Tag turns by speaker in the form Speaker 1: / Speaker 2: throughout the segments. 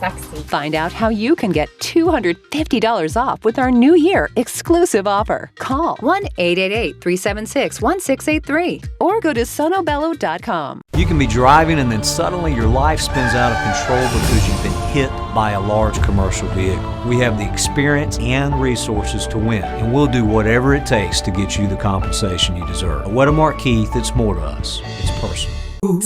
Speaker 1: sexy.
Speaker 2: Find out how you can get $250 off with our New Year exclusive offer. Call 1-888-376-1683 or go to sonobello.com.
Speaker 3: You can be driving and then suddenly your life spins out of control because you've been hit by a large commercial vehicle. We have the experience and resources to win, and we'll do whatever it takes to get you the compensation you deserve. At Wedemark Keith, it's more to us. It's personal.
Speaker 4: Good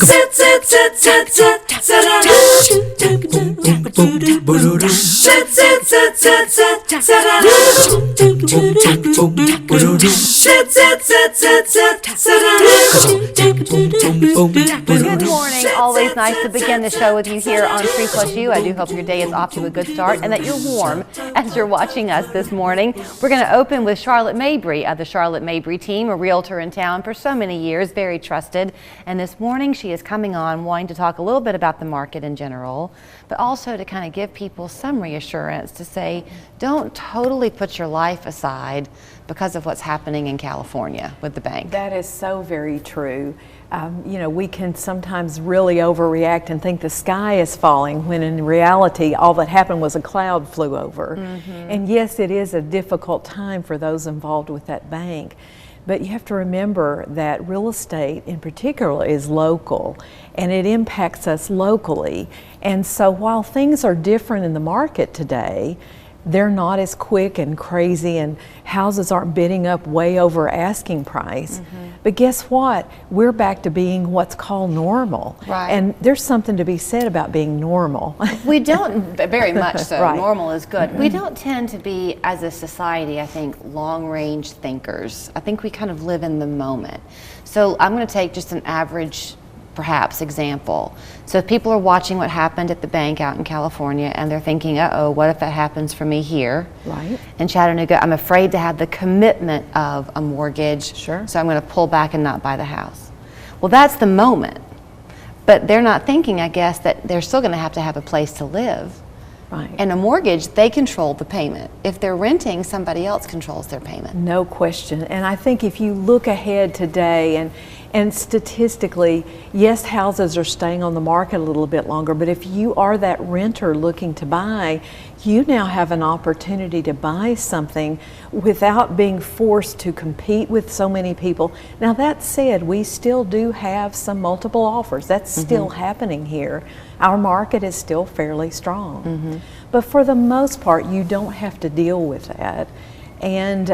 Speaker 4: morning. Always nice to begin the show with you here on 3+U. I do hope your day is off to a good start and that you're warm as you're watching us this morning. We're going to open with Charlotte Mabry of the Charlotte Mabry team, a realtor in town for so many years, very trusted. And this morning she is coming on wanting to talk a little bit about the market in general, but also to kind of give people some reassurance to say, don't totally put your life aside because of what's happening in California with the bank.
Speaker 5: That is so very true. You know, we can sometimes really overreact and think the sky is falling when in reality all that happened was a cloud flew over. And yes, it is a difficult time for those involved with that bank. But you have to remember that real estate in particular is local and it impacts us locally. And so while things are different in the market today, they're not as quick and crazy and houses aren't bidding up way over asking price. But guess what? We're back to being what's called normal.
Speaker 4: Right.
Speaker 5: And there's something to be said about being normal.
Speaker 4: We don't, very much so,
Speaker 5: Right.
Speaker 4: Normal is good. We don't tend to be, as a society, I think, long-range thinkers. I think we kind of live in the moment. So I'm going to take just an average, perhaps, example. So if people are watching what happened at the bank out in California and they're thinking, uh-oh, what if that happens for me here?
Speaker 5: Right.
Speaker 4: In Chattanooga, I'm afraid to have the commitment of a mortgage.
Speaker 5: Sure.
Speaker 4: So I'm going to pull back and not buy the house. Well, that's the moment. But they're not thinking, I guess, that they're still going to have a place to live.
Speaker 5: Right.
Speaker 4: And a mortgage, they control the payment. If they're renting, somebody else controls their payment.
Speaker 5: No question. And I think if you look ahead today and statistically, yes, houses are staying on the market a little bit longer, but if you are that renter looking to buy, you now have an opportunity to buy something without being forced to compete with so many people. Now that said, we still do have some multiple offers. That's still happening here. Our market is still fairly strong. But for the most part, you don't have to deal with that. And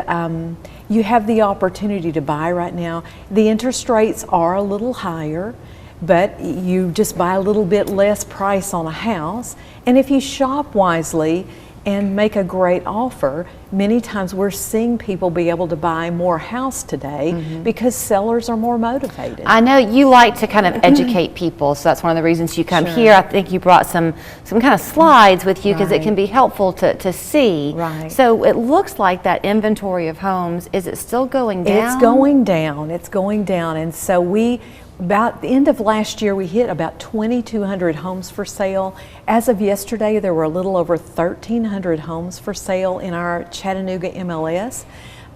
Speaker 5: you have the opportunity to buy right now. The interest rates are a little higher, but you just buy a little bit less price on a house. And if you shop wisely and make a great offer, many times we're seeing people be able to buy more house today because sellers are more motivated.
Speaker 4: I know you like to kind of educate people, so that's one of the reasons you come here. I think you brought some kind of slides with you because it can be helpful to see.
Speaker 5: Right.
Speaker 4: So it looks like that inventory of homes, is it still going down?
Speaker 5: It's going down. It's going down. And so about the end of last year, we hit about 2,200 homes for sale. As of yesterday, there were a little over 1,300 homes for sale in our Chattanooga MLS.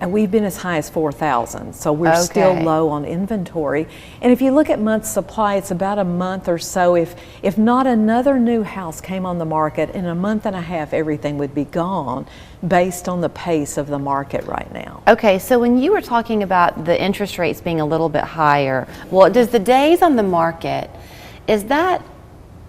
Speaker 5: And we've been as high as 4,000, so we're still low on inventory. And if you look at month supply, it's about a month or so. If not another new house came on the market, in a month and a half, everything would be gone based on the pace of the market right now.
Speaker 4: Okay, so when you were talking about the interest rates being a little bit higher, well, does the days on the market, is that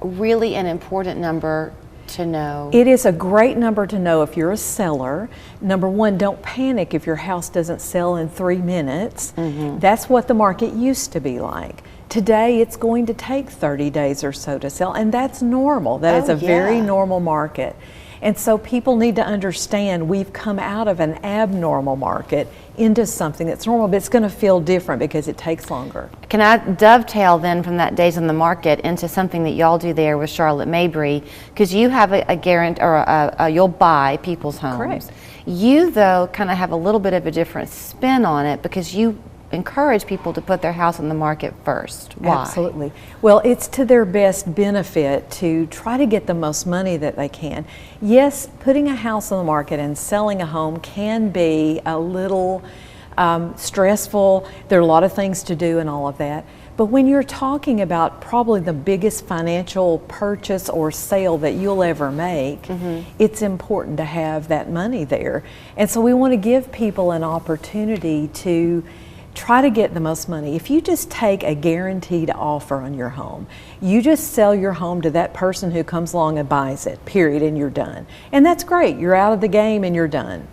Speaker 4: really an important number to know?
Speaker 5: It is a great number to know if you're a seller. Number one, don't panic if your house doesn't sell in 3 minutes. That's what the market used to be like. Today, it's going to take 30 days or so to sell, and that's normal. That is a very normal market. And so people need to understand we've come out of an abnormal market into something that's normal, but it's going to feel different because it takes longer.
Speaker 4: Can I dovetail then from that days on the market into something that y'all do there with Charlotte Mabry? Because you have a guarantee, or you'll buy people's homes.
Speaker 5: Correct.
Speaker 4: You, though, kind of have a little bit of a different spin on it because you encourage people to put their house on the market first. Why?
Speaker 5: Absolutely. Well, it's to their best benefit to try to get the most money that they can. Yes, putting a house on the market and selling a home can be a little stressful. There are a lot of things to do and all of that. But when you're talking about probably the biggest financial purchase or sale that you'll ever make, it's important to have that money there. And so we want to give people an opportunity to try to get the most money. If you just take a guaranteed offer on your home, you just sell your home to that person who comes along and buys it, period, and you're done. And that's great. You're out of the game and you're done.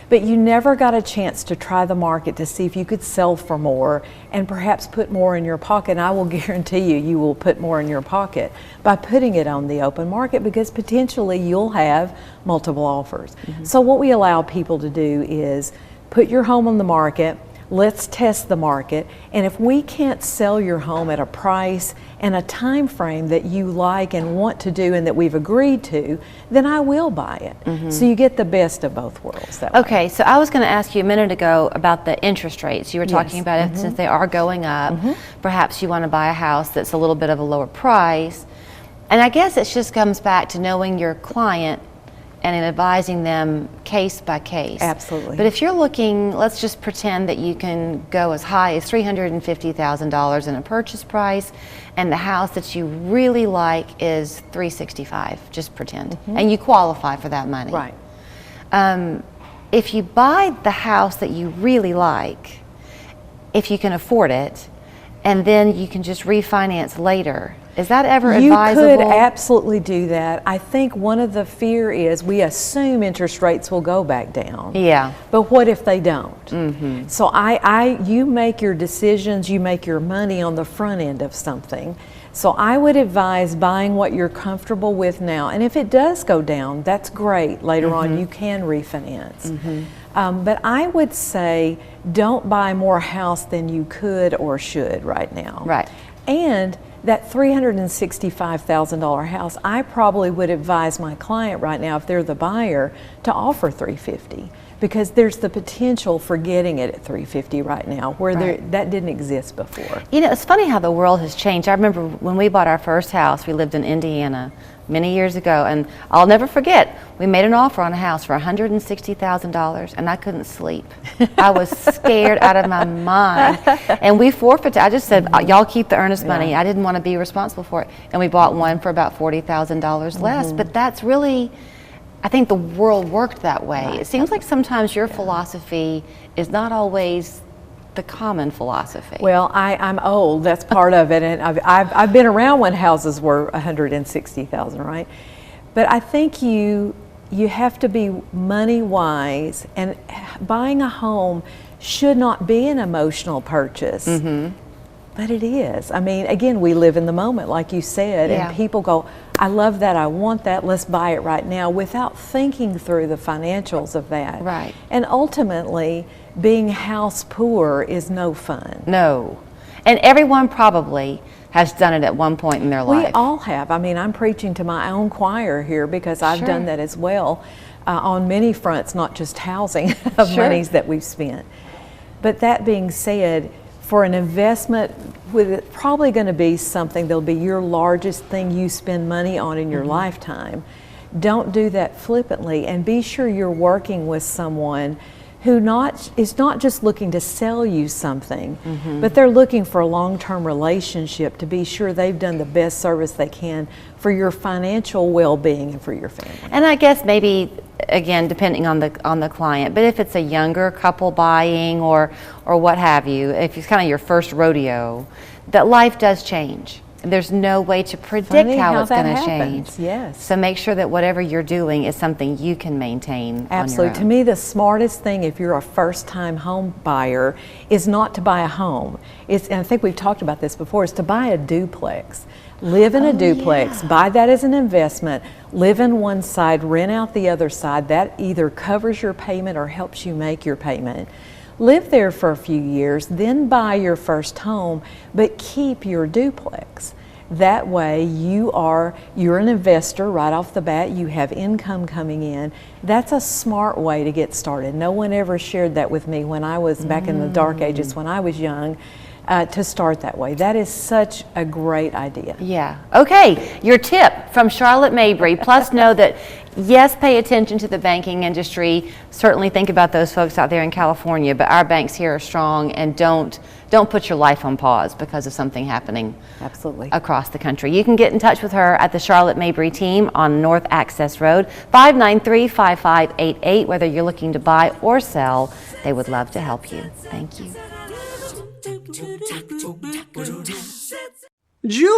Speaker 5: But you never got a chance to try the market to see if you could sell for more and perhaps put more in your pocket. And I will guarantee you, you will put more in your pocket by putting it on the open market, because potentially you'll have multiple offers. So what we allow people to do is put your home on the market. Let's test the market, and if we can't sell your home at a price and a time frame that you like and want to do and that we've agreed to, then I will buy it. So you get the best of both worlds that way.
Speaker 4: Okay, so I was going to ask you a minute ago about the interest rates. You were talking about it, since they are going up, perhaps you want to buy a house that's a little bit of a lower price. And I guess it just comes back to knowing your client and in advising them case by case.
Speaker 5: Absolutely.
Speaker 4: But if you're looking, let's just pretend that you can go as high as $350,000 in a purchase price, and the house that you really like is $365,000, just pretend, and you qualify for that money.
Speaker 5: Right.
Speaker 4: If you buy the house that you really like, if you can afford it, and then you can just refinance later, is that ever advisable?
Speaker 5: You could absolutely do that. I think one of the fear is we assume interest rates will go back down.
Speaker 4: Yeah.
Speaker 5: But what if they don't? So you make your decisions, you make your money on the front end of something. So I would advise buying what you're comfortable with now. And if it does go down, that's great. Later on, you can refinance. But I would say don't buy more house than you could or should right now.
Speaker 4: Right.
Speaker 5: And that $365,000 house, I probably would advise my client right now, if they're the buyer, to offer $350,000, because there's the potential for getting it at $350,000 right now, where that didn't exist before.
Speaker 4: You know, it's funny how the world has changed. I remember when we bought our first house, we lived in Indiana many years ago, and I'll never forget, we made an offer on a house for $160,000, and I couldn't sleep. I was scared out of my mind, and we forfeited. I just said, y'all keep the earnest money. I didn't want to be responsible for it, and we bought one for about $40,000 less. But that's really, I think the world worked that way. It seems like sometimes your philosophy is not always the common philosophy.
Speaker 5: Well, I'm old, that's part of it, and I've been around when houses were $160,000, right? But I think you have to be money wise, and buying a home should not be an emotional purchase. But it is. I mean, again, we live in the moment, like you said, and people go, I love that, I want that, let's buy it right now, without thinking through the financials of that.
Speaker 4: Right.
Speaker 5: And ultimately, being house poor is no fun.
Speaker 4: No. And everyone probably has done it at one point in their life.
Speaker 5: We all have. I mean, I'm preaching to my own choir here, because I've done that as well on many fronts, not just housing, of monies that we've spent. But that being said, for an investment, with it probably going to be something that'll be your largest thing you spend money on in your lifetime, don't do that flippantly, and be sure you're working with someone who is not just looking to sell you something, but they're looking for a long-term relationship to be sure they've done the best service they can for your financial well-being and for your family.
Speaker 4: And I guess maybe, again, depending on the client, but if it's a younger couple buying or what have you, if it's kind of your first rodeo, that life does change. There's no way to predict how it's going to change.
Speaker 5: Yes.
Speaker 4: So make sure that whatever you're doing is something you can maintain.
Speaker 5: Absolutely.
Speaker 4: On your own.
Speaker 5: To me, the smartest thing if you're a first-time home buyer is not to buy a home. And I think we've talked about this before, is to buy a duplex. Live in a duplex, buy that as an investment, live in one side, rent out the other side. That either covers your payment or helps you make your payment. Live there for a few years, then buy your first home, but keep your duplex. That way you're an investor right off the bat, you have income coming in. That's a smart way to get started. No one ever shared that with me when I was back in the dark ages when I was young. to start that way. That is such a great idea.
Speaker 4: Yeah. Okay, your tip from Charlotte Mabry. Plus, know that, yes, pay attention to the banking industry. Certainly think about those folks out there in California, but our banks here are strong, and don't put your life on pause because of something happening
Speaker 5: Absolutely.
Speaker 4: across the country. You can get in touch with her at the Charlotte Mabry team on North Access Road, 593-5588. Whether you're looking to buy or sell, they would love to help you. Thank you.
Speaker 1: Julie.